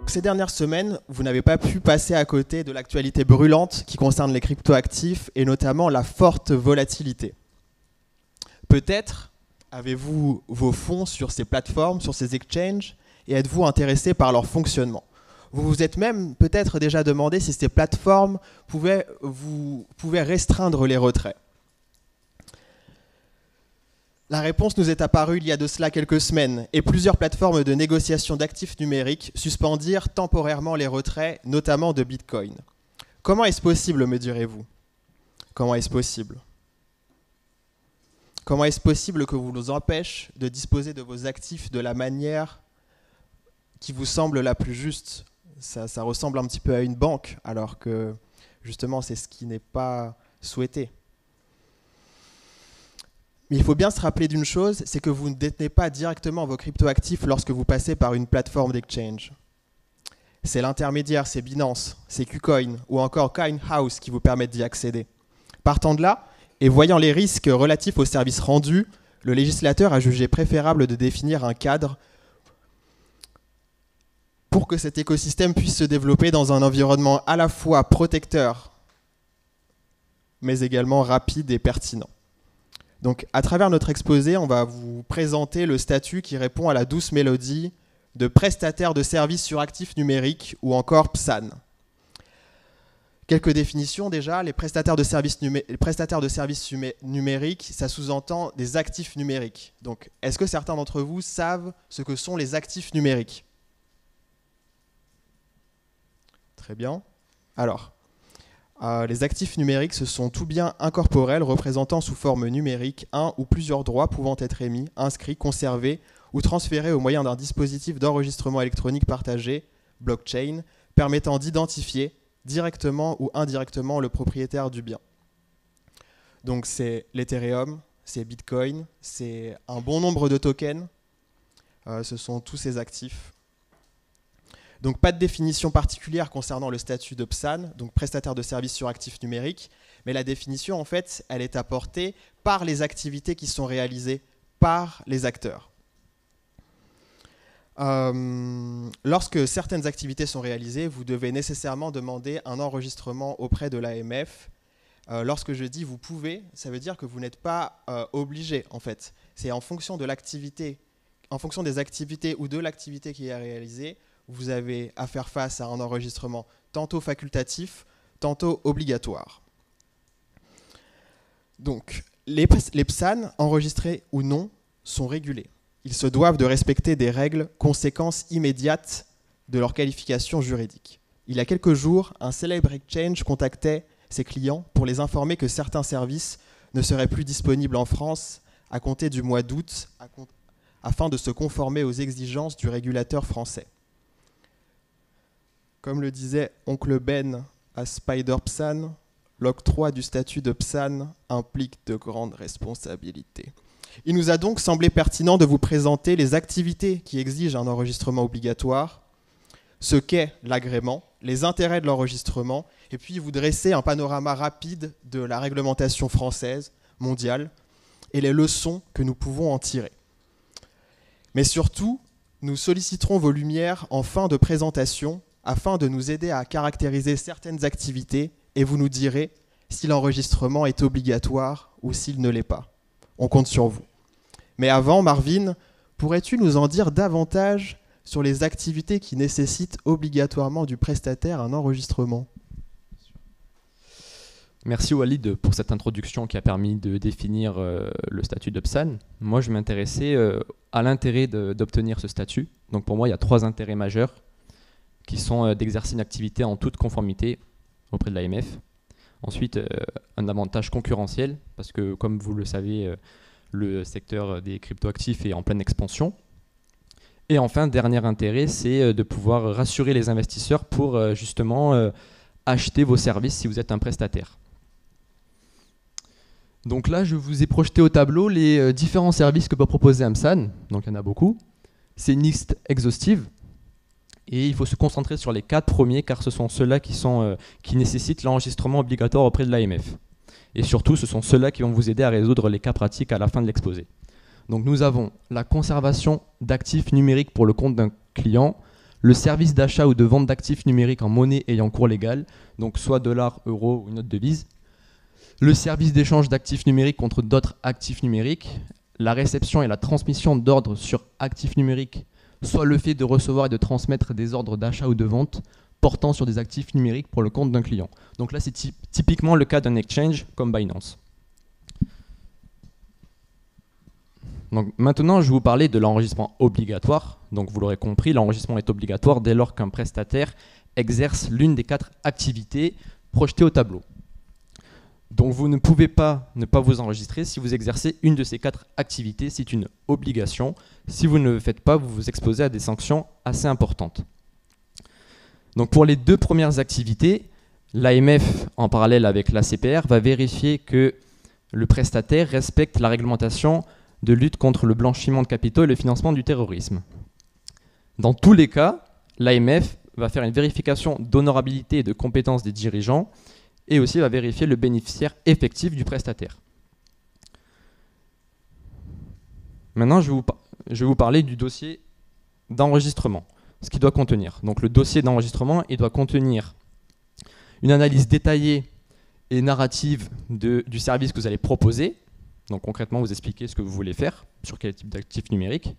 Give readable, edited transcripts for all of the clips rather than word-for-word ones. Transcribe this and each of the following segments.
Ces dernières semaines, vous n'avez pas pu passer à côté de l'actualité brûlante qui concerne les cryptoactifs et notamment la forte volatilité. Peut-être avez-vous vos fonds sur ces plateformes, sur ces exchanges, et êtes-vous intéressé par leur fonctionnement. Vous vous êtes même peut-être déjà demandé si ces plateformes pouvaient restreindre les retraits. La réponse nous est apparue il y a de cela quelques semaines et plusieurs plateformes de négociation d'actifs numériques suspendirent temporairement les retraits, notamment de Bitcoin. Comment est-ce possible, me direz-vous? Comment est-ce possible? Comment est-ce possible que vous nous empêche de disposer de vos actifs de la manière qui vous semble la plus juste? Ça ressemble un petit peu à une banque, alors que justement c'est ce qui n'est pas souhaité. Mais il faut bien se rappeler d'une chose, c'est que vous ne détenez pas directement vos cryptoactifs lorsque vous passez par une plateforme d'exchange. C'est l'intermédiaire, c'est Binance, c'est KuCoin ou encore CoinHouse qui vous permettent d'y accéder. Partant de là, et voyant les risques relatifs aux services rendus, le législateur a jugé préférable de définir un cadre pour que cet écosystème puisse se développer dans un environnement à la fois protecteur, mais également rapide et pertinent. Donc, à travers notre exposé, on va vous présenter le statut qui répond à la douce mélodie de prestataire de services sur actifs numériques ou encore PSAN. Quelques définitions déjà. Les prestataires de services numériques, ça sous-entend des actifs numériques. Donc, est-ce que certains d'entre vous savent ce que sont les actifs numériques? Très bien. Alors, les actifs numériques, ce sont tout bien incorporels représentant sous forme numérique un ou plusieurs droits pouvant être émis, inscrits, conservés ou transférés au moyen d'un dispositif d'enregistrement électronique partagé, blockchain, permettant d'identifier directement ou indirectement le propriétaire du bien. Donc c'est l'Ethereum, c'est Bitcoin, c'est un bon nombre de tokens, ce sont tous ces actifs. Donc pas de définition particulière concernant le statut de PSAN, donc prestataire de services sur actifs numériques, mais la définition en fait, elle est apportée par les activités qui sont réalisées par les acteurs. Lorsque certaines activités sont réalisées, vous devez nécessairement demander un enregistrement auprès de l'AMF. Lorsque je dis vous pouvez, ça veut dire que vous n'êtes pas obligé en fait. C'est en fonction de l'activité, en fonction des activités ou de l'activité qui est réalisée, vous avez à faire face à un enregistrement tantôt facultatif, tantôt obligatoire. Donc, les PSAN, enregistrés ou non, sont régulés. Ils se doivent de respecter des règles, conséquences immédiates de leur qualification juridique. Il y a quelques jours, un célèbre exchange contactait ses clients pour les informer que certains services ne seraient plus disponibles en France à compter du mois d'août, afin de se conformer aux exigences du régulateur français. Comme le disait Oncle Ben à Spider PSAN, l'octroi du statut de PSAN implique de grandes responsabilités. Il nous a donc semblé pertinent de vous présenter les activités qui exigent un enregistrement obligatoire, ce qu'est l'agrément, les intérêts de l'enregistrement, et puis vous dresser un panorama rapide de la réglementation française, mondiale, et les leçons que nous pouvons en tirer. Mais surtout, nous solliciterons vos lumières en fin de présentation afin de nous aider à caractériser certaines activités et vous nous direz si l'enregistrement est obligatoire ou s'il ne l'est pas. On compte sur vous. Mais avant, Marvin, pourrais-tu nous en dire davantage sur les activités qui nécessitent obligatoirement du prestataire un enregistrement? Merci Walid pour cette introduction qui a permis de définir le statut de PSAN. Moi, je m'intéressais à l'intérêt d'obtenir ce statut. Donc pour moi, il y a 3 intérêts majeurs qui sont d'exercer une activité en toute conformité auprès de l'AMF. Ensuite, un avantage concurrentiel, parce que comme vous le savez, le secteur des cryptoactifs est en pleine expansion. Et enfin, dernier intérêt, c'est de pouvoir rassurer les investisseurs pour justement acheter vos services si vous êtes un prestataire. Donc là, je vous ai projeté au tableau les différents services que peut proposer PSAN. Donc il y en a beaucoup. C'est une liste exhaustive. Et il faut se concentrer sur les 4 premiers car ce sont ceux-là qui nécessitent l'enregistrement obligatoire auprès de l'AMF. Et surtout, ce sont ceux-là qui vont vous aider à résoudre les cas pratiques à la fin de l'exposé. Donc nous avons la conservation d'actifs numériques pour le compte d'un client, le service d'achat ou de vente d'actifs numériques en monnaie ayant cours légal, donc soit dollars, euros ou une autre devise, le service d'échange d'actifs numériques contre d'autres actifs numériques, la réception et la transmission d'ordres sur actifs numériques, soit le fait de recevoir et de transmettre des ordres d'achat ou de vente portant sur des actifs numériques pour le compte d'un client. Donc là, c'est typiquement le cas d'un exchange comme Binance. Donc maintenant, je vais vous parler de l'enregistrement obligatoire. Donc vous l'aurez compris, l'enregistrement est obligatoire dès lors qu'un prestataire exerce l'une des 4 activités projetées au tableau. Donc vous ne pouvez pas ne pas vous enregistrer si vous exercez une de ces 4 activités, c'est une obligation. Si vous ne le faites pas, vous vous exposez à des sanctions assez importantes. Donc pour les 2 premières activités, l'AMF, en parallèle avec la CPR, va vérifier que le prestataire respecte la réglementation de lutte contre le blanchiment de capitaux et le financement du terrorisme. Dans tous les cas, l'AMF va faire une vérification d'honorabilité et de compétence des dirigeants et aussi va vérifier le bénéficiaire effectif du prestataire. Maintenant, je vais vous parler du dossier d'enregistrement, ce qu'il doit contenir. Donc le dossier d'enregistrement, il doit contenir une analyse détaillée et narrative du service que vous allez proposer. Donc concrètement, vous expliquez ce que vous voulez faire, sur quel type d'actif numérique.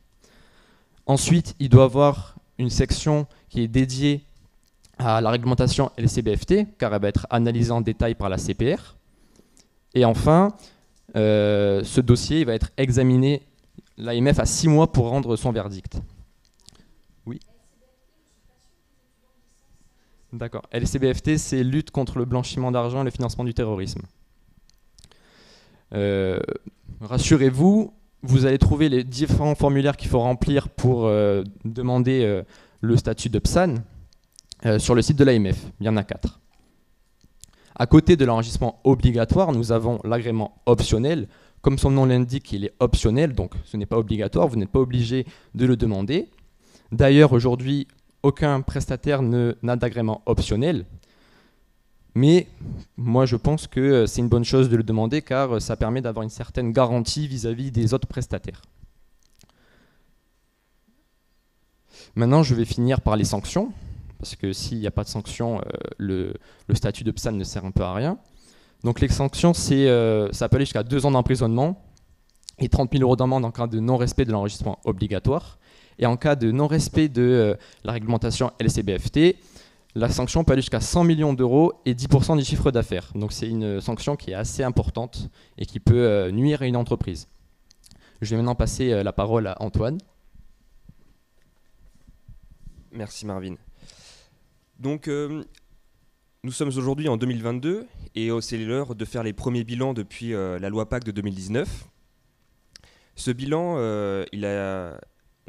Ensuite, il doit avoir une section qui est dédiée à la réglementation LCBFT, car elle va être analysée en détail par la CPR. Et enfin, ce dossier va être examiné, l'AMF a 6 mois pour rendre son verdict. Oui. D'accord. LCBFT, c'est lutte contre le blanchiment d'argent et le financement du terrorisme. Rassurez-vous, vous allez trouver les différents formulaires qu'il faut remplir pour demander le statut de PSAN sur le site de l'AMF. Il y en a 4. À côté de l'enregistrement obligatoire, nous avons l'agrément optionnel. Comme son nom l'indique, il est optionnel, donc ce n'est pas obligatoire, vous n'êtes pas obligé de le demander. D'ailleurs, aujourd'hui, aucun prestataire n'a d'agrément optionnel. Mais moi, je pense que c'est une bonne chose de le demander car ça permet d'avoir une certaine garantie vis-à-vis des autres prestataires. Maintenant, je vais finir par les sanctions, parce que s'il n'y a pas de sanctions, le statut de PSAN ne sert un peu à rien. Donc les sanctions, ça peut aller jusqu'à 2 ans d'emprisonnement et 30 000 € d'amende en cas de non-respect de l'enregistrement obligatoire. Et en cas de non-respect de la réglementation LCBFT, la sanction peut aller jusqu'à 100 millions d'euros et 10% du chiffre d'affaires. Donc c'est une sanction qui est assez importante et qui peut nuire à une entreprise. Je vais maintenant passer la parole à Antoine. Merci Marvin. Donc nous sommes aujourd'hui en 2022 et c'est l'heure de faire les premiers bilans depuis la loi Pacte de 2019. Ce bilan,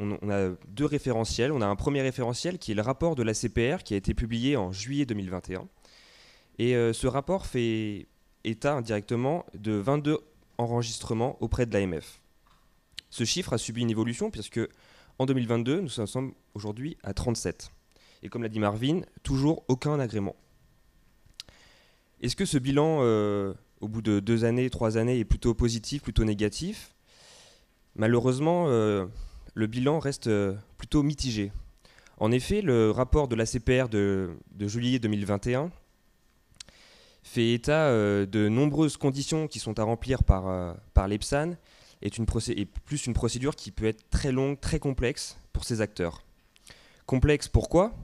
on a 2 référentiels. On a un premier référentiel qui est le rapport de la CPR qui a été publié en juillet 2021. Et ce rapport fait état indirectement de 22 enregistrements auprès de l'AMF. Ce chiffre a subi une évolution puisque en 2022, nous sommes aujourd'hui à 37. Et comme l'a dit Marvin, toujours aucun agrément. Est-ce que ce bilan, au bout de 2 années, 3 années, est plutôt positif, plutôt négatif ? Malheureusement, le bilan reste plutôt mitigé. En effet, le rapport de la CPR de juillet 2021 fait état de nombreuses conditions qui sont à remplir par l'EPSAN et plus une procédure qui peut être très longue, très complexe pour ces acteurs. Complexe pourquoi ?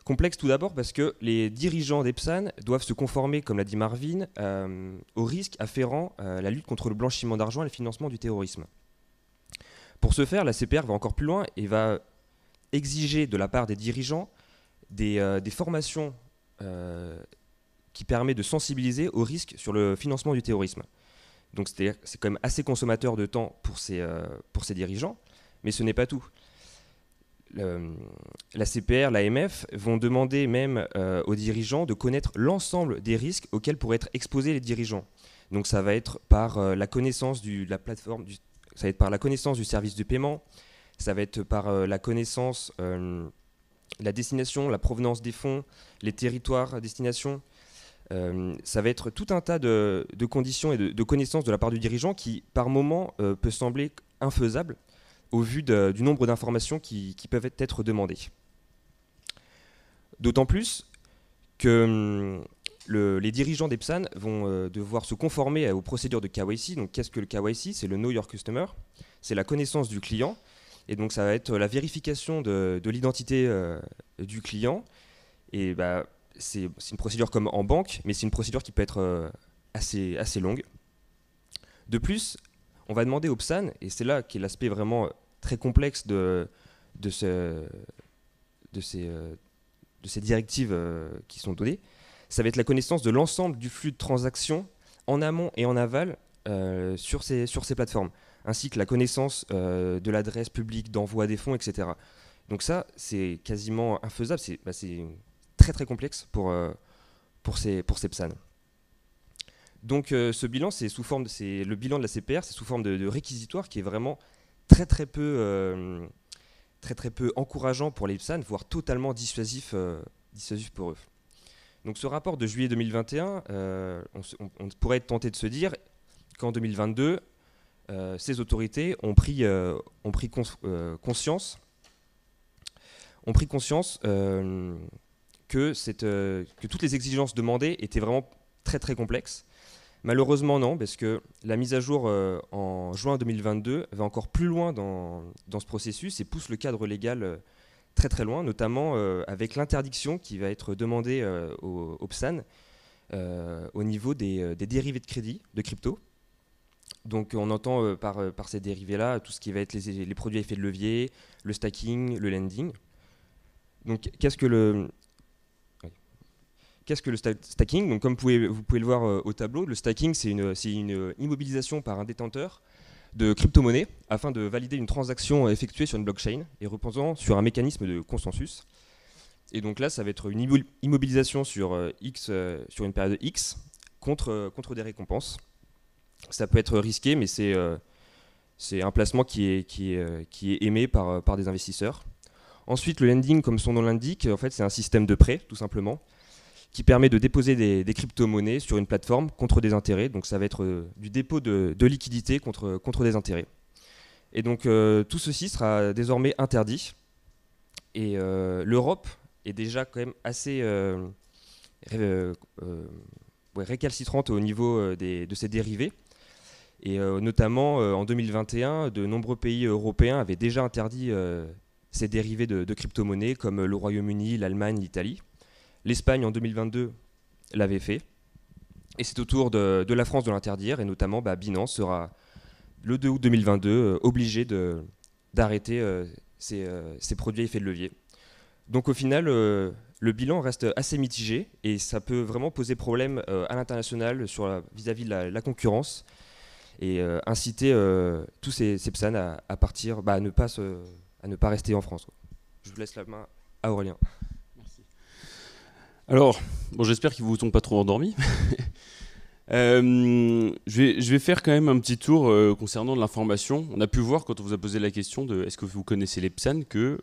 Complexe tout d'abord parce que les dirigeants d'EPSAN doivent se conformer, comme l'a dit Marvin, aux risques afférents à la lutte contre le blanchiment d'argent et le financement du terrorisme. Pour ce faire, la CPR va encore plus loin et va exiger de la part des dirigeants des formations qui permettent de sensibiliser aux risques sur le financement du terrorisme. Donc c'est quand même assez consommateur de temps pour ces dirigeants, mais ce n'est pas tout. La CPR, l'AMF vont demander même aux dirigeants de connaître l'ensemble des risques auxquels pourraient être exposés les dirigeants. Donc ça va être par la connaissance de la plateforme, ça va être par la connaissance du service de paiement, ça va être par la connaissance, la destination, la provenance des fonds, les territoires à destination. Ça va être tout un tas de conditions et de connaissances de la part du dirigeant qui, par moment, peut sembler infaisable au vu du nombre d'informations qui peuvent être demandées. D'autant plus que les dirigeants des PSAN vont devoir se conformer aux procédures de KYC. Donc qu'est-ce que le KYC? C'est le Know Your Customer, c'est la connaissance du client, et donc ça va être la vérification de l'identité du client. Et bah, c'est une procédure comme en banque, mais c'est une procédure qui peut être assez longue. De plus, on va demander au PSAN, et c'est là qu'est l'aspect vraiment très complexe de ces directives qui sont données, ça va être la connaissance de l'ensemble du flux de transactions en amont et en aval sur ces plateformes, ainsi que la connaissance de l'adresse publique d'envoi des fonds, etc. Donc ça, c'est quasiment infaisable, c'est très très complexe pour ces PSAN. Donc ce bilan, c'est le bilan de la CPR, c'est sous forme de réquisitoire qui est vraiment très très peu encourageant pour les PSAN, voire totalement dissuasif pour eux. Donc ce rapport de juillet 2021, on pourrait être tenté de se dire qu'en 2022, ces autorités ont pris conscience que toutes les exigences demandées étaient vraiment très très complexes. Malheureusement non, parce que la mise à jour en juin 2022 va encore plus loin dans ce processus et pousse le cadre légal très très loin, notamment avec l'interdiction qui va être demandée au PSAN au niveau des dérivés de crédit, de crypto. Donc on entend par ces dérivés-là tout ce qui va être les produits à effet de levier, le stacking, le lending. Donc qu'est-ce que le stacking? Donc, comme vous pouvez le voir au tableau, le stacking, c'est une immobilisation par un détenteur de crypto-monnaie afin de valider une transaction effectuée sur une blockchain et reposant sur un mécanisme de consensus. Et donc là, ça va être une immobilisation sur sur une période X contre des récompenses. Ça peut être risqué, mais c'est un placement qui est aimé par des investisseurs. Ensuite, le lending, comme son nom l'indique, en fait, c'est un système de prêt, tout simplement, qui permet de déposer des crypto-monnaies sur une plateforme contre des intérêts. Donc ça va être du dépôt de liquidités contre des intérêts. Et donc tout ceci sera désormais interdit. Et l'Europe est déjà quand même assez récalcitrante au niveau de ces dérivés. Et notamment en 2021, de nombreux pays européens avaient déjà interdit ces dérivés de crypto-monnaies comme le Royaume-Uni, l'Allemagne, l'Italie. L'Espagne en 2022 l'avait fait. Et c'est au tour de la France de l'interdire. Et notamment, Binance sera, le 2 août 2022, obligé d'arrêter ces produits à effet de levier. Donc au final, le bilan reste assez mitigé. Et ça peut vraiment poser problème à l'international vis-à-vis de la concurrence. Et inciter tous ces PSAN à partir, à ne pas rester en France. Je vous laisse la main à Aurélien. Alors, bon, j'espère qu'ils ne vous ont pas trop endormis. Je vais faire quand même un petit tour concernant l'information. On a pu voir quand on vous a posé la question de est-ce que vous connaissez les PSAN que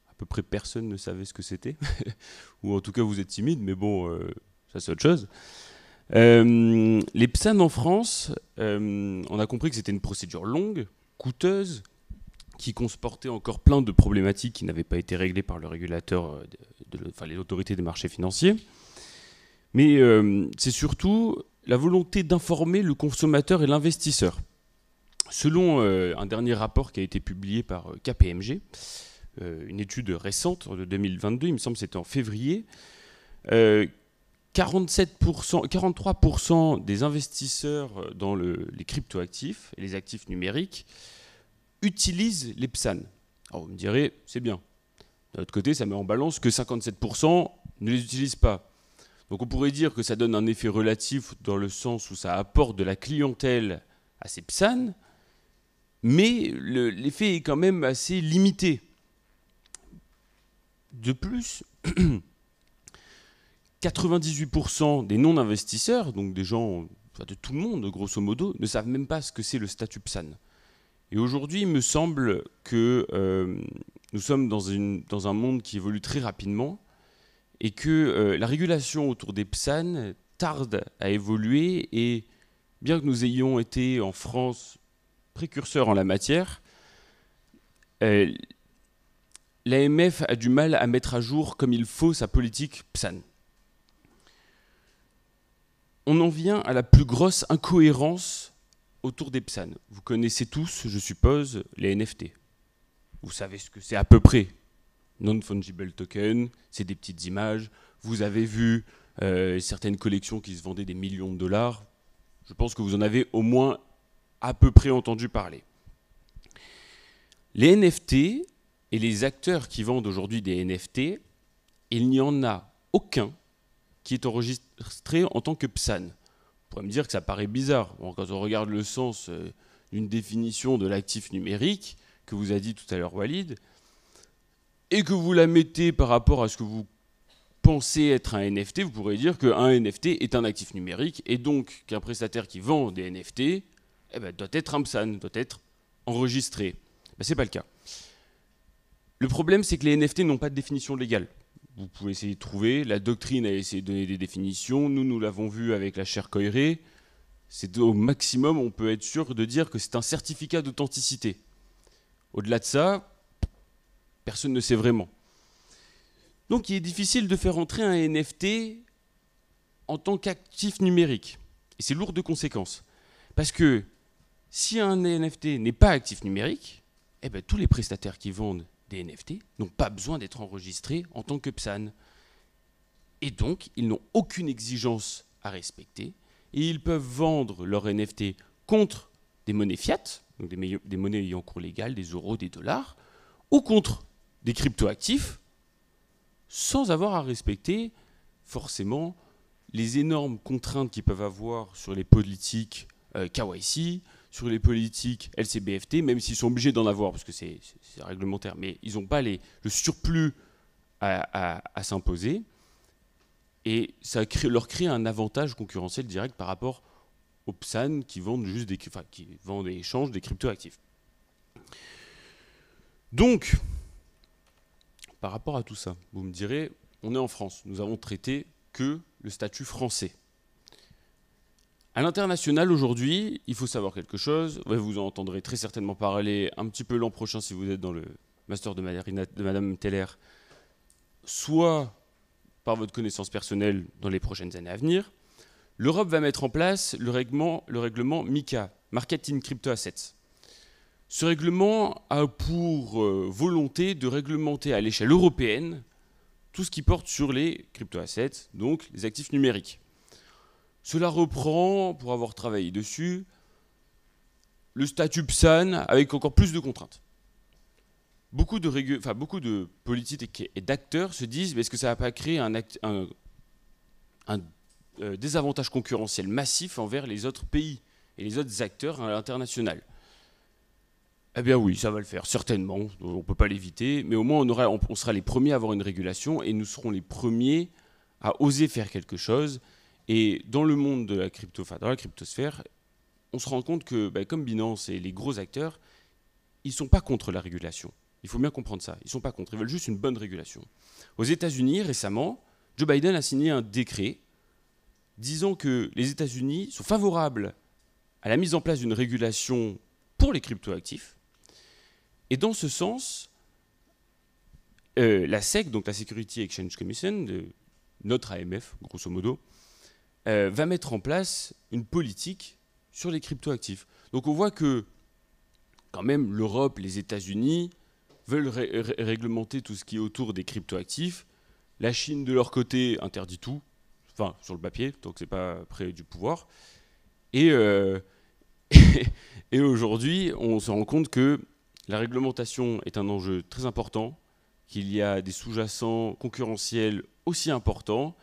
à peu près personne ne savait ce que c'était. Ou en tout cas vous êtes timide, mais bon, ça c'est autre chose. Les PSAN en France, on a compris que c'était une procédure longue, coûteuse, qui comportait encore plein de problématiques qui n'avaient pas été réglées par le régulateur, les autorités des marchés financiers. Mais c'est surtout la volonté d'informer le consommateur et l'investisseur. Selon un dernier rapport qui a été publié par KPMG, une étude récente de 2022, il me semble que c'était en février, 43% des investisseurs dans les cryptoactifs et les actifs numériques utilisent les PSAN. Alors vous me direz, c'est bien. D'un autre côté, ça met en balance que 57% ne les utilisent pas. Donc on pourrait dire que ça donne un effet relatif dans le sens où ça apporte de la clientèle à ces PSAN, mais l'effet est quand même assez limité. De plus, 98% des non-investisseurs, donc des gens, de tout le monde grosso modo, ne savent même pas ce que c'est le statut PSAN. Et aujourd'hui, il me semble que nous sommes dans un monde qui évolue très rapidement et que la régulation autour des PSAN tarde à évoluer. Et bien que nous ayons été en France précurseurs en la matière, l'AMF a du mal à mettre à jour comme il faut sa politique PSAN. On en vient à la plus grosse incohérence autour des PSAN. Vous connaissez tous, je suppose, les NFT. Vous savez ce que c'est à peu près. Non-fungible token, c'est des petites images. Vous avez vu certaines collections qui se vendaient des millions de dollars. Je pense que vous en avez au moins à peu près entendu parler. Les NFT et les acteurs qui vendent aujourd'hui des NFT, il n'y en a aucun qui est enregistré en tant que PSAN. On pourrait me dire que ça paraît bizarre. Bon, quand on regarde le sens d'une définition de l'actif numérique, que vous a dit tout à l'heure Walid, et que vous la mettez par rapport à ce que vous pensez être un NFT, vous pourrez dire qu'un NFT est un actif numérique, et donc qu'un prestataire qui vend des NFT doit être un PSAN, doit être enregistré. Ce n'est pas le cas. Le problème, c'est que les NFT n'ont pas de définition légale. Vous pouvez essayer de trouver, la doctrine a essayé de donner des définitions, nous l'avons vu avec la chaire Coiré, c'est au maximum, on peut être sûr de dire que c'est un certificat d'authenticité. Au-delà de ça, personne ne sait vraiment. Donc il est difficile de faire entrer un NFT en tant qu'actif numérique. Et c'est lourd de conséquences. Parce que si un NFT n'est pas actif numérique, tous les prestataires qui vendent des NFT n'ont pas besoin d'être enregistrés en tant que PSAN. Et donc, ils n'ont aucune exigence à respecter. Et ils peuvent vendre leurs NFT contre des monnaies fiat, donc des monnaies ayant cours légal, des euros, des dollars, ou contre des cryptoactifs, sans avoir à respecter forcément les énormes contraintes qu'ils peuvent avoir sur les politiques KYC, sur les politiques LCBFT, même s'ils sont obligés d'en avoir, parce que c'est réglementaire, mais ils n'ont pas le surplus à s'imposer, et ça leur crée un avantage concurrentiel direct par rapport aux PSAN qui vendent qui vendent et échangent des cryptoactifs. Donc, par rapport à tout ça, vous me direz, on est en France, nous avons traité que le statut français. À l'international, aujourd'hui, il faut savoir quelque chose. Vous en entendrez très certainement parler un petit peu l'an prochain si vous êtes dans le master de Madame Teller, soit par votre connaissance personnelle dans les prochaines années à venir. L'Europe va mettre en place le règlement MiCA, Marketing Crypto Assets. Ce règlement a pour volonté de réglementer à l'échelle européenne tout ce qui porte sur les crypto-assets, donc les actifs numériques. Cela reprend, pour avoir travaillé dessus, le statut PSAN avec encore plus de contraintes. Beaucoup de politiques et d'acteurs se disent, mais est-ce que ça ne va pas créer un désavantage concurrentiel massif envers les autres pays et les autres acteurs à l'international? Eh bien oui, ça va le faire, certainement, on ne peut pas l'éviter, mais au moins on sera les premiers à avoir une régulation et nous serons les premiers à oser faire quelque chose. Et dans le monde de la dans la cryptosphère, on se rend compte que, comme Binance et les gros acteurs, ils ne sont pas contre la régulation. Il faut bien comprendre ça. Ils ne sont pas contre. Ils veulent juste une bonne régulation. Aux États-Unis, récemment, Joe Biden a signé un décret disant que les États-Unis sont favorables à la mise en place d'une régulation pour les cryptoactifs. Et dans ce sens, la SEC, donc la Security Exchange Commission, notre AMF, grosso modo, va mettre en place une politique sur les cryptoactifs. Donc on voit que, quand même, l'Europe, les États-Unis veulent réglementer tout ce qui est autour des cryptoactifs. La Chine, de leur côté, interdit tout, enfin, sur le papier, tant que ce n'est pas près du pouvoir. Et aujourd'hui, on se rend compte que la réglementation est un enjeu très important, qu'il y a des sous-jacents concurrentiels aussi importants,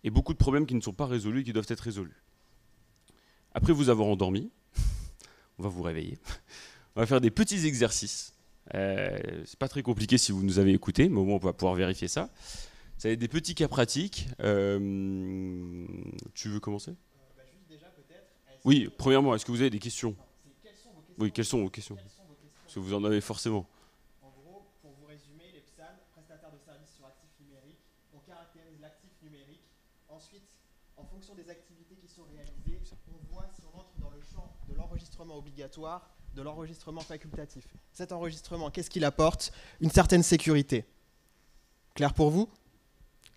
et beaucoup de problèmes qui ne sont pas résolus et qui doivent être résolus. Après vous avoir endormi, on va vous réveiller. On va faire des petits exercices. C'est pas très compliqué si vous nous avez écoutés, mais au moins on va pouvoir vérifier ça. Ça va être des petits cas pratiques. Tu veux commencer ? Juste déjà, peut-être, Oui, premièrement, est-ce que vous avez des questions ? quelles sont vos questions ? Oui, quelles sont vos questions ? Parce que vous en avez forcément. En gros, pour vous résumer, les PSAN, prestataires de services sur actifs numériques, on caractérise l'actif numérique. Ensuite, en fonction des activités qui sont réalisées, on voit si on entre dans le champ de l'enregistrement obligatoire de l'enregistrement facultatif. Cet enregistrement, qu'est-ce qu'il apporte? Une certaine sécurité. Clair pour vous?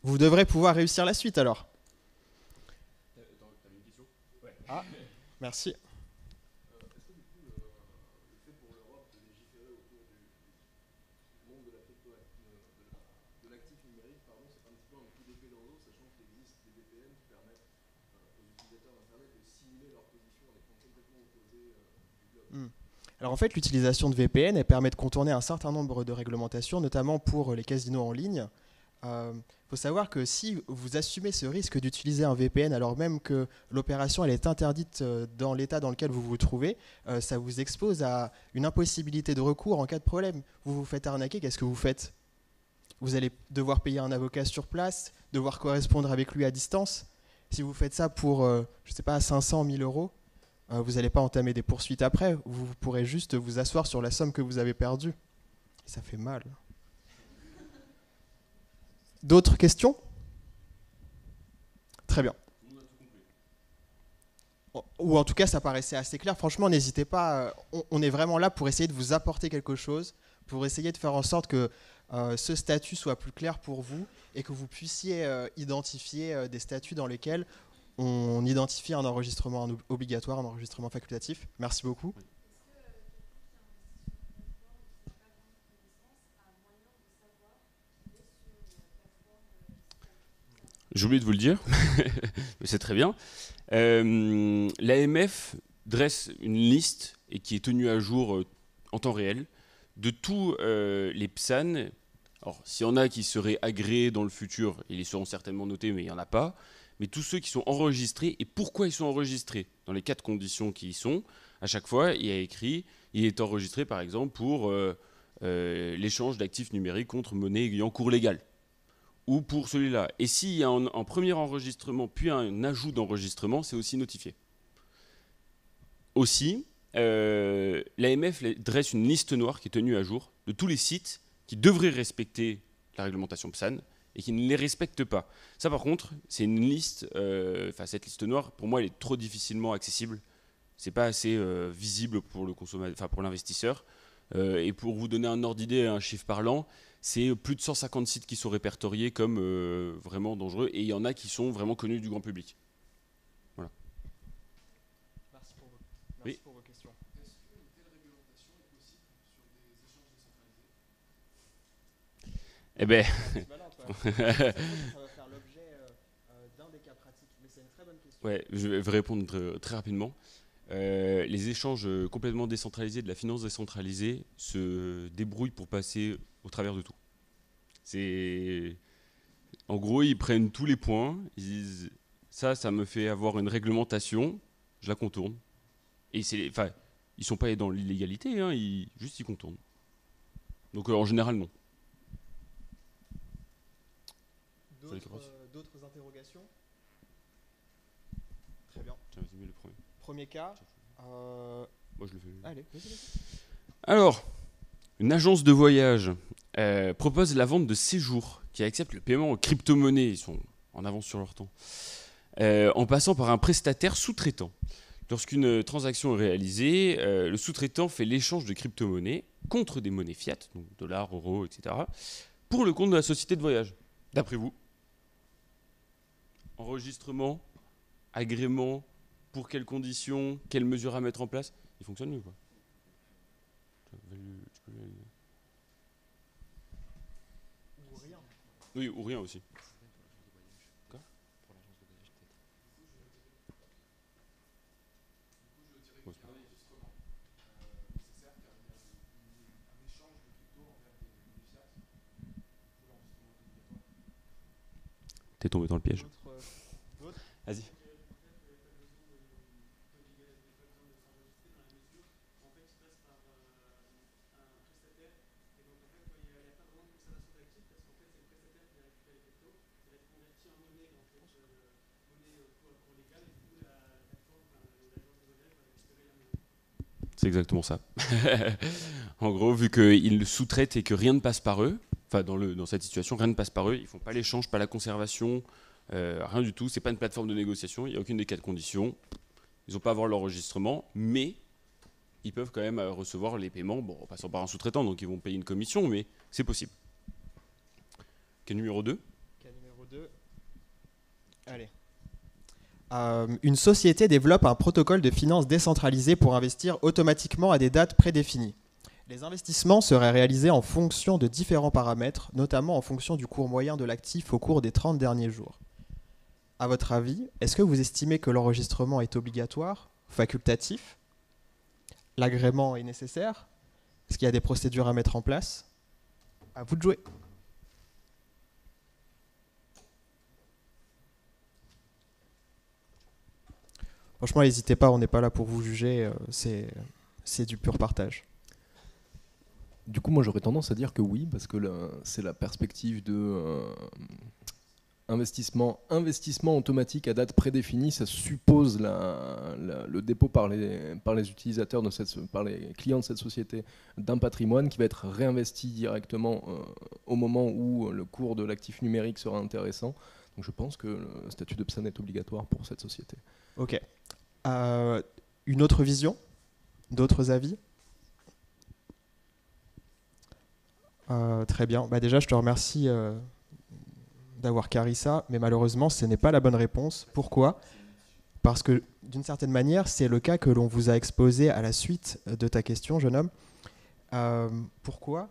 Vous devrez pouvoir réussir la suite alors. Ah, merci. Alors en fait, l'utilisation de VPN, elle permet de contourner un certain nombre de réglementations, notamment pour les casinos en ligne. Faut savoir que si vous assumez ce risque d'utiliser un VPN alors même que l'opération elle est interdite dans l'état dans lequel vous vous trouvez, ça vous expose à une impossibilité de recours en cas de problème. Vous vous faites arnaquer, qu'est-ce que vous faites? Vous allez devoir payer un avocat sur place, devoir correspondre avec lui à distance. Si vous faites ça pour, je sais pas, 500, 1000 euros, vous n'allez pas entamer des poursuites après. Vous pourrez juste vous asseoir sur la somme que vous avez perdue. Et ça fait mal. D'autres questions? Très bien. Ou en tout cas, ça paraissait assez clair. Franchement, n'hésitez pas. On est vraiment là pour essayer de vous apporter quelque chose, pour essayer de faire en sorte que ce statut soit plus clair pour vous et que vous puissiez identifier des statuts dans lesquels on identifie un enregistrement obligatoire, un enregistrement facultatif. Merci beaucoup. J'ai oublié de vous le dire, mais c'est très bien. L'AMF dresse une liste et qui est tenue à jour en temps réel de tous les PSAN. Alors, s'il y en a qui seraient agréés dans le futur, ils seront certainement notés, mais il n'y en a pas. Mais tous ceux qui sont enregistrés, et pourquoi ils sont enregistrés? Dans les 4 conditions qui y sont, à chaque fois, il y a écrit, il est enregistré par exemple pour l'échange d'actifs numériques contre monnaie ayant cours légal. Ou pour celui-là. Et s'il y a un premier enregistrement, puis un ajout d'enregistrement, c'est aussi notifié. Aussi, l'AMF dresse une liste noire qui est tenue à jour de tous les sites qui devraient respecter la réglementation PSAN et qui ne les respectent pas. Ça, par contre, c'est une liste, cette liste noire, pour moi, elle est trop difficilement accessible. C'est pas assez visible pour le consommateur, pour l'investisseur. Et pour vous donner un ordre d'idée, un chiffre parlant, c'est plus de 150 sites qui sont répertoriés comme vraiment dangereux, et il y en a qui sont vraiment connus du grand public. Voilà. Merci pour vos questions. Est-ce qu'une telle réglementation est possible sur des échanges décentralisés? Eh ben, Ça va faire l'objet d'un des cas pratiques, mais c'est une très bonne question. ouais, je vais répondre très rapidement. Les échanges complètement décentralisés de la finance décentralisée se débrouillent pour passer au travers de tout. En gros, ils prennent tous les points, ils disent ça me fait avoir une réglementation, je la contourne. Et ils sont pas dans l'illégalité, hein, ils contournent. Donc en général, non. D'autres interrogations? Très bien. Tiens, vas-y, mets le premier. Premier cas. Moi, je le fais. Allez, vas-y. Alors, une agence de voyage propose la vente de séjours qui accepte le paiement en crypto-monnaie. Ils sont en avance sur leur temps. En passant par un prestataire sous-traitant. Lorsqu'une transaction est réalisée, le sous-traitant fait l'échange de crypto-monnaies contre des monnaies fiat, donc dollars, euros, etc., pour le compte de la société de voyage. D'après vous, enregistrement, agrément, pour quelles conditions, quelles mesures à mettre en place, il fonctionne mieux ou pas? Ou rien. Oui, ou rien aussi. Quoi? T'es tombé dans le piège. D'autres? Vas-y. C'est exactement ça. En gros, vu qu'ils le sous-traitent et que rien ne passe par eux, enfin dans cette situation, rien ne passe par eux, ils font pas l'échange, pas la conservation, rien du tout. C'est pas une plateforme de négociation, il n'y a aucune des 4 conditions. Ils n'ont pas à avoir l'enregistrement, mais ils peuvent quand même recevoir les paiements, bon, en passant par un sous-traitant, donc ils vont payer une commission, mais c'est possible. Cas numéro 2. Cas numéro 2. Allez. Une société développe un protocole de finance décentralisé pour investir automatiquement à des dates prédéfinies. Les investissements seraient réalisés en fonction de différents paramètres, notamment en fonction du cours moyen de l'actif au cours des 30 derniers jours. À votre avis, est-ce que vous estimez que l'enregistrement est obligatoire, facultatif? L'agrément est nécessaire? Est-ce qu'il y a des procédures à mettre en place? À vous de jouer. Franchement, n'hésitez pas, on n'est pas là pour vous juger, c'est du pur partage. Du coup, moi j'aurais tendance à dire que oui, parce que c'est la perspective de investissement automatique à date prédéfinie. Ça suppose le dépôt par les utilisateurs, par les clients de cette société d'un patrimoine qui va être réinvesti directement au moment où le cours de l'actif numérique sera intéressant. Donc je pense que le statut de PSAN est obligatoire pour cette société. Ok. Une autre vision? D'autres avis? Très bien. Déjà, je te remercie d'avoir carré ça, mais malheureusement, ce n'est pas la bonne réponse. Pourquoi? Parce que, d'une certaine manière, c'est le cas que l'on vous a exposé à la suite de ta question, jeune homme. Pourquoi?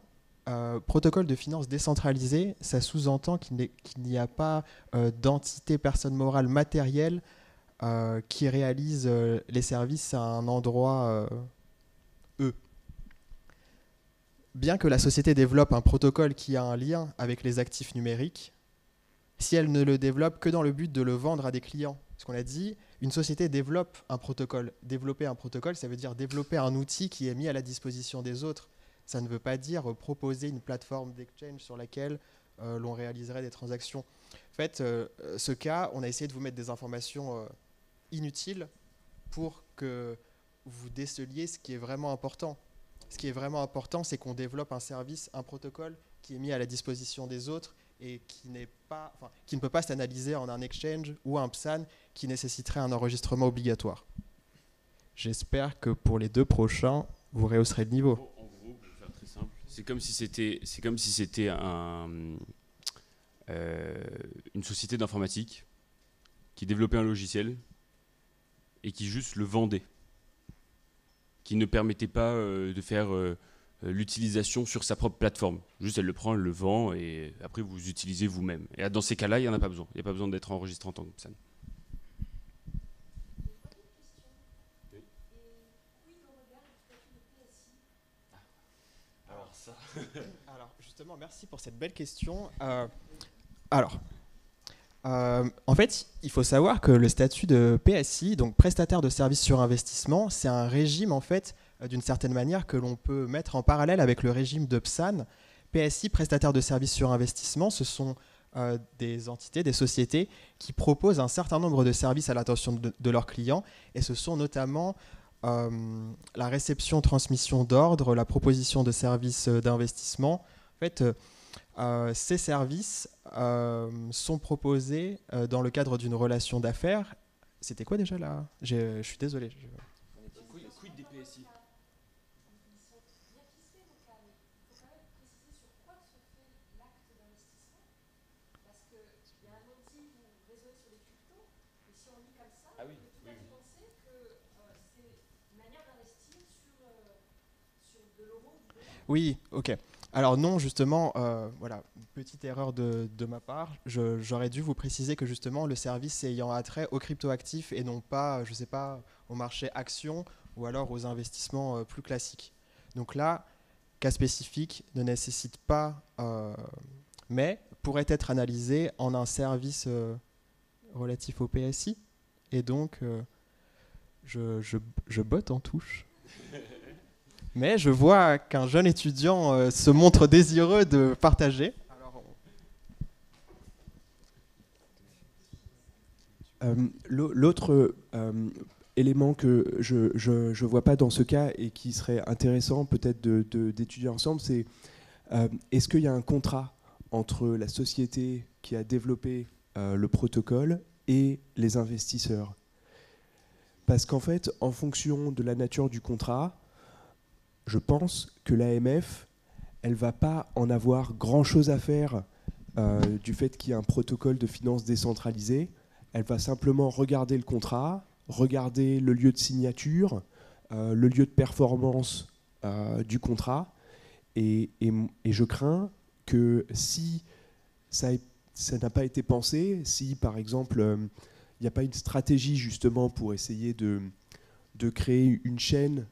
Protocole de finance décentralisé, ça sous-entend qu'il n'y a pas d'entité personne morale matérielle qui réalise les services à un endroit Bien que la société développe un protocole qui a un lien avec les actifs numériques, si elle ne le développe que dans le but de le vendre à des clients, ce qu'on a dit, une société développe un protocole. Développer un protocole, ça veut dire développer un outil qui est mis à la disposition des autres. Ça ne veut pas dire proposer une plateforme d'exchange sur laquelle l'on réaliserait des transactions. En fait, ce cas, on a essayé de vous mettre des informations inutiles pour que vous déceliez ce qui est vraiment important. Ce qui est vraiment important, c'est qu'on développe un service, un protocole qui est mis à la disposition des autres et qui ne peut pas s'analyser en un exchange ou un PSAN qui nécessiterait un enregistrement obligatoire. J'espère que pour les 2 prochains, vous rehausserez le niveau. En gros, pour faire très simple, c'est comme si c'était une société d'informatique qui développait un logiciel et qui juste le vendait, qui ne permettait pas de faire l'utilisation sur sa propre plateforme. Juste, elle le prend, elle le vend, et après, vous utilisez vous-même. Et dans ces cas-là, il n'y en a pas besoin. Il n'y a pas besoin d'être enregistré en tant que PSAN. Alors ça. Alors justement, merci pour cette belle question. En fait, il faut savoir que le statut de PSI, donc prestataire de services sur investissement, c'est un régime en fait, d'une certaine manière, que l'on peut mettre en parallèle avec le régime de PSAN. PSI, prestataire de services sur investissement, ce sont des entités, des sociétés qui proposent un certain nombre de services à l'attention de leurs clients, et ce sont notamment la réception, transmission d'ordre, la proposition de services d'investissement. En fait, ces services sont proposés dans le cadre d'une relation d'affaires. C'était quoi déjà là? Je suis désolé. Quid des PSI? Ah oui, oui. Oui, ok. Alors non, justement, voilà, petite erreur de ma part. J'aurais dû vous préciser que justement le service est ayant attrait aux cryptoactifs et non pas, je sais pas, au marché actions ou alors aux investissements plus classiques. Donc là, cas spécifique ne nécessite pas, mais pourrait être analysé en un service relatif au PSI. Et donc, je botte en touche. Mais je vois qu'un jeune étudiant se montre désireux de partager. L'autre élément que je vois pas dans ce cas et qui serait intéressant peut-être d'étudier ensemble, c'est est-ce qu'il y a un contrat entre la société qui a développé le protocole et les investisseurs? Parce qu'en fait, en fonction de la nature du contrat, je pense que l'AMF, elle va pas en avoir grand-chose à faire du fait qu'il y a un protocole de finance décentralisé. Elle va simplement regarder le contrat, regarder le lieu de signature, le lieu de performance du contrat. Et je crains que si ça n'a pas été pensé, si par exemple il n'y a pas une stratégie justement pour essayer de créer une chaîne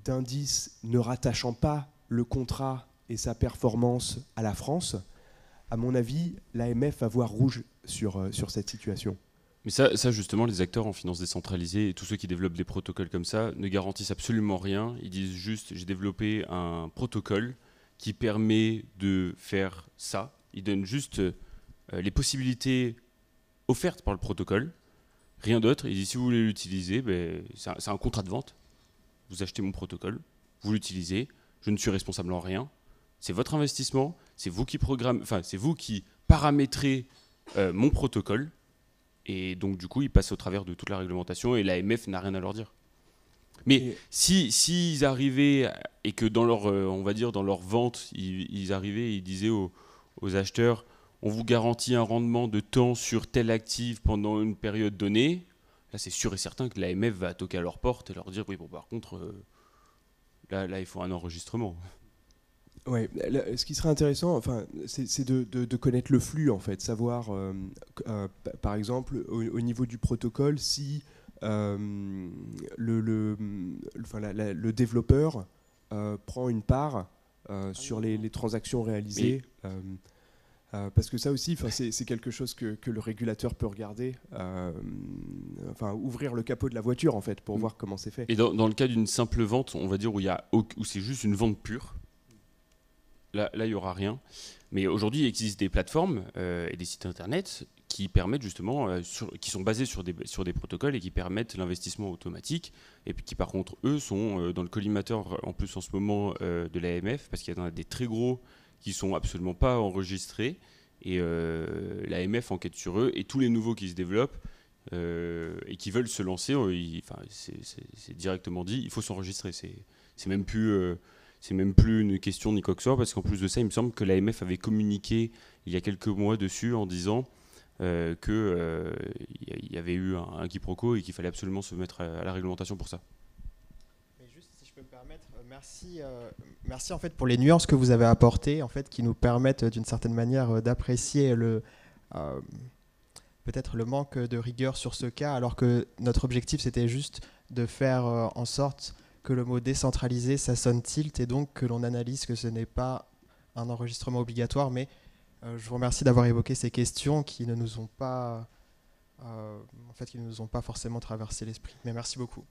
d'indices ne rattachant pas le contrat et sa performance à la France, à mon avis, l'AMF va voir rouge sur cette situation. Mais ça, justement, les acteurs en finance décentralisée et tous ceux qui développent des protocoles comme ça ne garantissent absolument rien. Ils disent juste, j'ai développé un protocole qui permet de faire ça. Ils donnent juste les possibilités offertes par le protocole, rien d'autre. Ils disent, si vous voulez l'utiliser, ben, c'est un contrat de vente. Vous achetez mon protocole, vous l'utilisez, je ne suis responsable en rien. C'est votre investissement, c'est vous qui c'est vous qui paramétrez mon protocole. Et donc, du coup, ils passent au travers de toute la réglementation et l'AMF n'a rien à leur dire. Mais s'ils arrivaient et que dans leur, on va dire, dans leur vente, ils arrivaient et ils disaient aux acheteurs, on vous garantit un rendement de temps sur tel actif pendant une période donnée, là, c'est sûr et certain que l'AMF va toquer à leur porte et leur dire, oui, bon, par contre, là, il faut un enregistrement. Ouais, ce qui serait intéressant, enfin, c'est de connaître le flux, en fait, savoir, par exemple, au niveau du protocole, si le développeur prend une part sur les transactions réalisées. Parce que ça aussi, c'est quelque chose que le régulateur peut regarder, ouvrir le capot de la voiture, en fait, pour voir comment c'est fait. Et dans le cas d'une simple vente, on va dire où c'est juste une vente pure, là, il n'y aura rien. Mais aujourd'hui, il existe des plateformes et des sites internet qui permettent justement, qui sont basés sur des protocoles et qui permettent l'investissement automatique. Et puis qui, par contre, eux, sont dans le collimateur en plus en ce moment de l'AMF, parce qu'il y en a des très gros qui sont absolument pas enregistrés. Et l'AMF enquête sur eux. Et tous les nouveaux qui se développent et qui veulent se lancer, c'est directement dit, il faut s'enregistrer. C'est même plus une question ni quoi que ce soit, parce qu'en plus de ça, il me semble que l'AMF avait communiqué il y a quelques mois dessus en disant qu'il y avait eu un quiproquo et qu'il fallait absolument se mettre à la réglementation pour ça. Mais juste, si je peux me permettre, merci en fait pour les nuances que vous avez apportées, en fait, qui nous permettent d'une certaine manière d'apprécier peut-être le manque de rigueur sur ce cas, alors que notre objectif c'était juste de faire en sorte que le mot décentralisé, ça sonne tilt, et donc que l'on analyse que ce n'est pas un enregistrement obligatoire. Mais je vous remercie d'avoir évoqué ces questions qui ne nous ont pas, qui ne nous ont pas forcément traversé l'esprit. Mais merci beaucoup.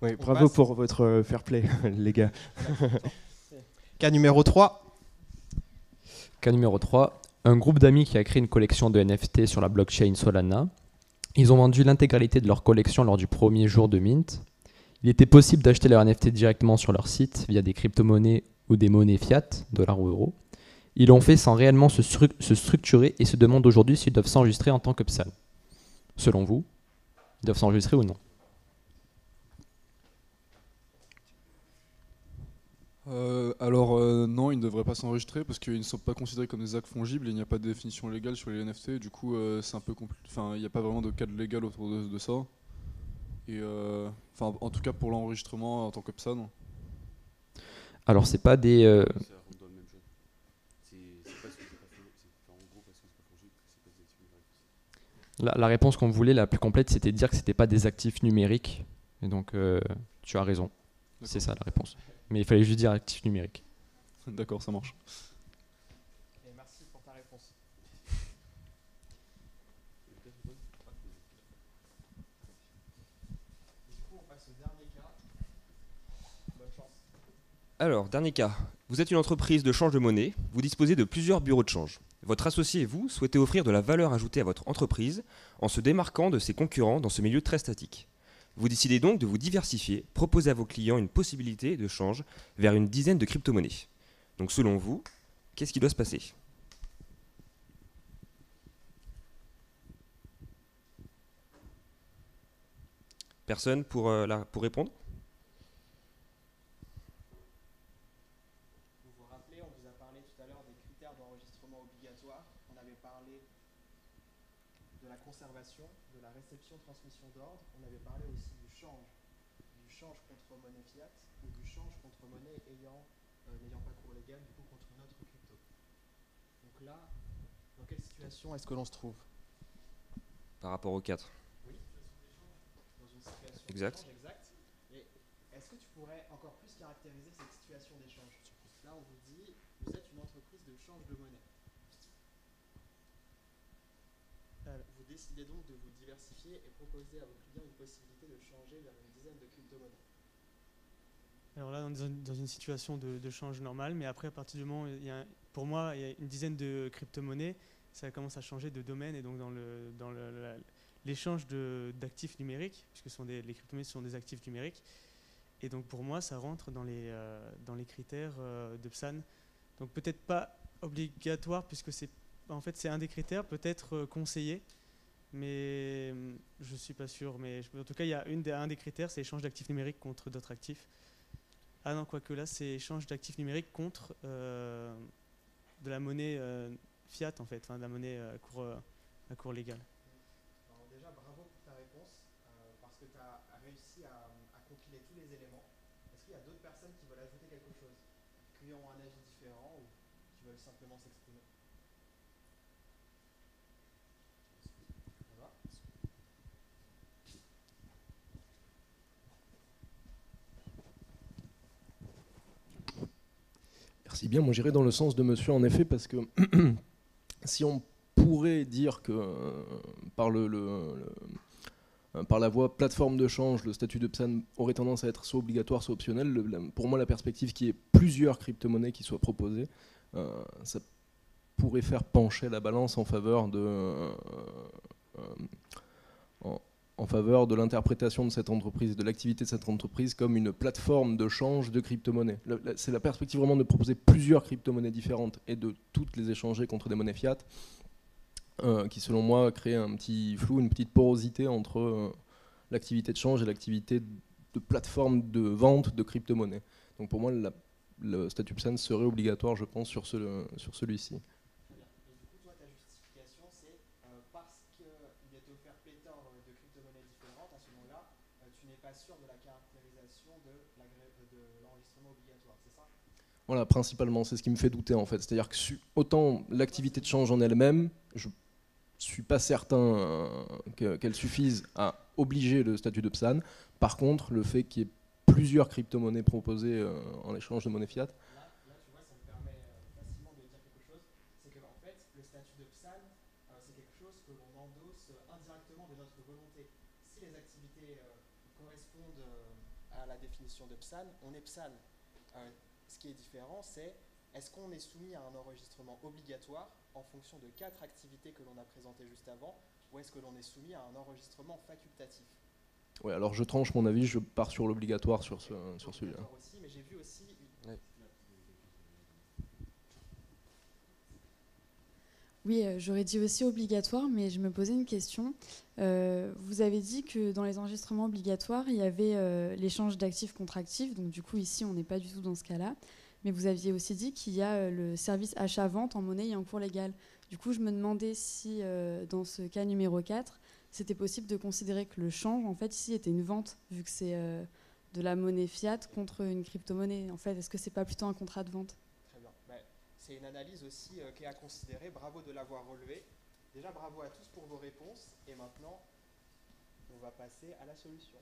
Oui, bravo pour votre fair play, les gars. Cas numéro 3. Cas numéro 3. Un groupe d'amis qui a créé une collection de NFT sur la blockchain Solana. Ils ont vendu l'intégralité de leur collection lors du premier jour de mint. Il était possible d'acheter leurs NFT directement sur leur site via des crypto-monnaies ou des monnaies fiat, dollars ou euros. Ils l'ont fait sans réellement se structurer et se demandent aujourd'hui s'ils doivent s'enregistrer en tant que PSAN. Selon vous, ils doivent s'enregistrer ou non ? Non, ils ne devraient pas s'enregistrer parce qu'ils ne sont pas considérés comme des actes fongibles et il n'y a pas de définition légale sur les NFT. Du coup, c'est un peu compliqué. Enfin, il n'y a pas vraiment de cadre légal autour de ça. Et en tout cas pour l'enregistrement en tant que PSAN. Alors c'est pas des la réponse qu'on voulait la plus complète, c'était de dire que c'était pas des actifs numériques. Et donc tu as raison. C'est ça la réponse. Mais il fallait juste dire actifs numériques. D'accord, ça marche. Et merci pour ta réponse. Alors, dernier cas. Vous êtes une entreprise de change de monnaie, vous disposez de plusieurs bureaux de change. Votre associé et vous souhaitez offrir de la valeur ajoutée à votre entreprise en se démarquant de ses concurrents dans ce milieu très statique. Vous décidez donc de vous diversifier, proposer à vos clients une possibilité de change vers une dizaine de crypto-monnaies. Donc selon vous, qu'est-ce qui doit se passer ? Personne pour répondre ? rappelez, on vous a parlé tout à l'heure des critères d'enregistrement obligatoire. On avait parlé de la conservation, de la réception-transmission d'ordre. On avait parlé aussi du change contre monnaie fiat ou du change contre monnaie n'ayant pas cours légal, du coup contre une autre crypto. Donc là, dans quelle situation est-ce que l'on se trouve? Par rapport aux 4. Oui, dans une situation Exact. d'échange, exact. Et est-ce que tu pourrais encore plus caractériser cette situation d'échange? Là, on vous dit, vous êtes une entreprise de change de monnaie. Vous décidez donc de vous diversifier et proposer à vos clients une possibilité de changer vers une dizaine de crypto-monnaies. Alors là, on est dans une situation de change normale, mais après, à partir du moment où pour moi, il y a une dizaine de crypto-monnaies, ça commence à changer de domaine, et donc dans l'échange d'actifs numériques, puisque les crypto-monnaies sont des actifs numériques, et donc pour moi, ça rentre dans les critères de PSAN. Donc peut-être pas obligatoire, puisque c'est un des critères, peut-être conseillé, mais je ne suis pas sûr. Mais en tout cas, il y a un des critères, c'est l'échange d'actifs numériques contre d'autres actifs. Ah non, quoique là, c'est échange d'actifs numériques contre de la monnaie fiat, en fait, de la monnaie à cours légal. Alors déjà, bravo pour ta réponse, parce que tu as réussi à compiler tous les éléments. Est-ce qu'il y a d'autres personnes qui veulent ajouter quelque chose, qui ont un avis différent ou qui veulent simplement s'exprimer? Ça va? Merci bien, moi j'irai dans le sens de monsieur en effet, parce que si on pourrait dire que par la voie plateforme de change, le statut de PSAN aurait tendance à être soit obligatoire, soit optionnel, pour moi la perspective qu'il y ait plusieurs crypto-monnaies qui soient proposées, ça pourrait faire pencher la balance en faveur de l'interprétation de cette entreprise et de l'activité de cette entreprise comme une plateforme de change de crypto-monnaies. C'est la perspective vraiment de proposer plusieurs crypto-monnaies différentes et de toutes les échanger contre des monnaies fiat, qui selon moi crée un petit flou, une petite porosité entre l'activité de change et l'activité de plateforme de vente de crypto-monnaies. Donc pour moi, le statut PSAN serait obligatoire, je pense, sur celui-ci. Très bien. Et du coup, toi, ta justification, c'est parce qu'il est offert pléthore de crypto-monnaies différentes, à ce moment-là, tu n'es pas sûr de la caractérisation de l'enregistrement obligatoire, c'est ça? Voilà, principalement, c'est ce qui me fait douter en fait. C'est-à-dire que autant l'activité de change en elle-même, je suis pas certain qu'elle suffise à obliger le statut de PSAN. Par contre, le fait qu'il y ait plusieurs crypto-monnaies proposées en échange de monnaie fiat. Là, tu vois, ça me permet facilement de dire quelque chose. C'est que, en fait, le statut de PSAN, c'est quelque chose que l'on endosse indirectement de notre volonté. Si les activités correspondent à la définition de PSAN, on est PSAN. Ce qui est différent, c'est est-ce qu'on est soumis à un enregistrement obligatoire en fonction de 4 activités que l'on a présentées juste avant, ou est-ce que l'on est soumis à un enregistrement facultatif? Ouais, alors je tranche mon avis, je pars sur l'obligatoire sur celui-là. Aussi, mais j'ai vu aussi Oui, j'aurais dit aussi obligatoire, mais je me posais une question. Vous avez dit que dans les enregistrements obligatoires, il y avait l'échange d'actifs contre actifs, donc du coup ici on n'est pas du tout dans ce cas-là. Mais vous aviez aussi dit qu'il y a le service achat-vente en monnaie et en cours légal. Du coup, je me demandais si dans ce cas numéro 4, c'était possible de considérer que le change, en fait, ici, était une vente, vu que c'est de la monnaie fiat contre une crypto-monnaie. En fait, est-ce que c'est pas plutôt un contrat de vente? Très bien. C'est une analyse aussi qui est à considérer. Bravo de l'avoir relevé. Déjà, bravo à tous pour vos réponses. Et maintenant, on va passer à la solution.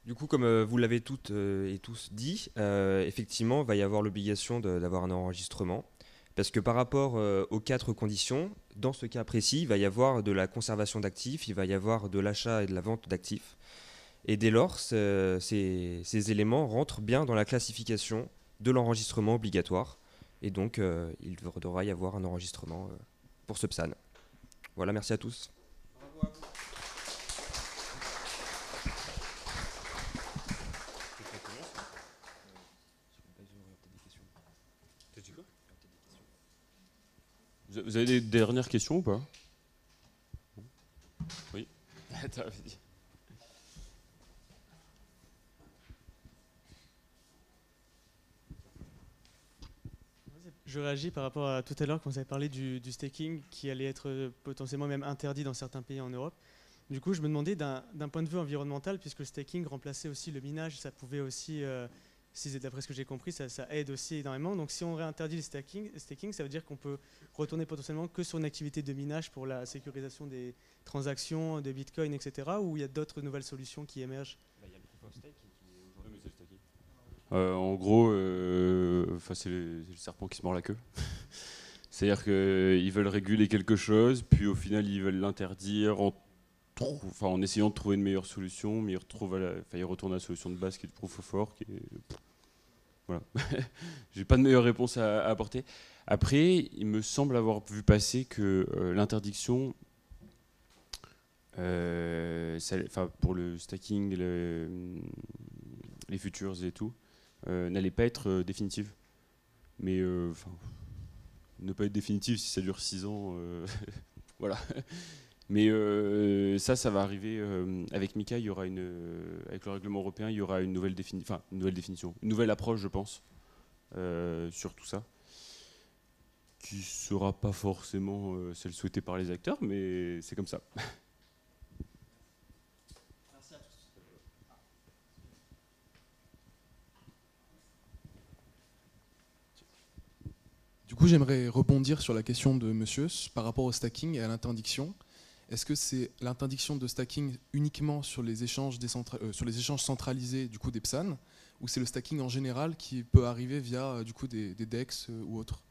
Du coup, comme vous l'avez toutes et tous dit, effectivement, il va y avoir l'obligation d'avoir un enregistrement. Parce que par rapport aux 4 conditions, dans ce cas précis, il va y avoir de la conservation d'actifs, il va y avoir de l'achat et de la vente d'actifs. Et dès lors, ces éléments rentrent bien dans la classification de l'enregistrement obligatoire. Et donc, il devra y avoir un enregistrement pour ce PSAN. Voilà, merci à tous. Bravo à vous. Vous avez des dernières questions ou pas? Oui. Attends, vas-y. Je réagis par rapport à tout à l'heure quand vous avez parlé du staking qui allait être potentiellement même interdit dans certains pays en Europe. Du coup, je me demandais d'un point de vue environnemental, puisque le staking remplaçait aussi le minage, ça pouvait aussi, d'après ce que j'ai compris, ça aide aussi énormément. Donc si on réinterdit le staking, ça veut dire qu'on peut retourner potentiellement que sur une activité de minage pour la sécurisation des transactions, de Bitcoin, etc. Ou il y a d'autres nouvelles solutions qui émergent? Il y a le proof of stake qui est aujourd'hui, c'est le staking. En gros, c'est le serpent qui se mord la queue. C'est-à-dire qu'ils veulent réguler quelque chose, puis au final ils veulent l'interdire en essayant de trouver une meilleure solution, mais ils retournent à la solution de base qui est le proof of work. Voilà. J'ai pas de meilleure réponse à apporter. Après, il me semble avoir vu passer que l'interdiction, pour le stacking, les futures et tout, n'allait pas être définitive. Mais ne pas être définitive si ça dure 6 ans, voilà. Mais ça va arriver avec Mika. Il y aura avec le règlement européen, il y aura une nouvelle définition, une nouvelle approche, je pense, sur tout ça, qui sera pas forcément celle souhaitée par les acteurs, mais c'est comme ça. Merci à tous. Du coup, j'aimerais rebondir sur la question de monsieur par rapport au stacking et à l'interdiction. Est-ce que c'est l'interdiction de stacking uniquement sur les échanges centralisés du coup des PSAN, ou c'est le stacking en général qui peut arriver via du coup des DEX ou autres?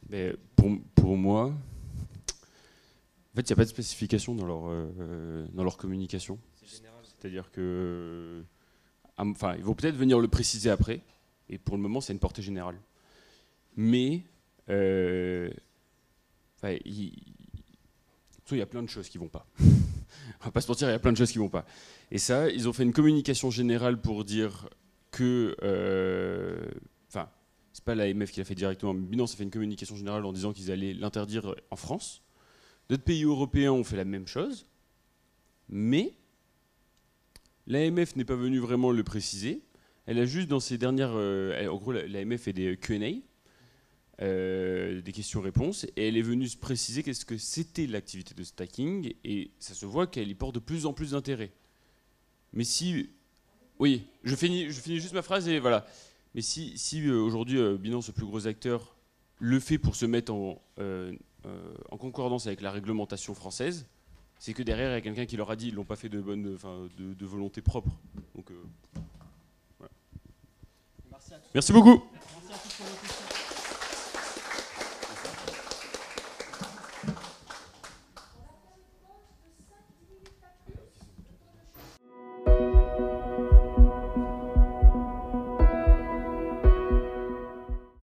Mais pour moi, en fait, il n'y a pas de spécification dans leur communication. C'est-à-dire que, ils vont peut-être venir le préciser après, et pour le moment, c'est une portée générale. Mais il y a plein de choses qui vont pas. On va pas se mentir, il y a plein de choses qui vont pas. Et ça, ils ont fait une communication générale pour dire que, c'est pas l'AMF qui l'a fait directement, mais Binance a fait une communication générale en disant qu'ils allaient l'interdire en France. D'autres pays européens ont fait la même chose, mais l'AMF n'est pas venue vraiment le préciser. Elle a juste dans ses dernières, en gros, l'AMF fait des Q&A. Des questions-réponses, et elle est venue se préciser qu'est-ce que c'était l'activité de stacking, et ça se voit qu'elle y porte de plus en plus d'intérêt. Mais si... Oui, je finis juste ma phrase, et voilà. Mais si aujourd'hui, Binance, le plus gros acteur, le fait pour se mettre en concordance avec la réglementation française, c'est que derrière, il y a quelqu'un qui leur a dit, ils l'ont pas fait de volonté propre. Donc, voilà. Merci à tous. Merci beaucoup.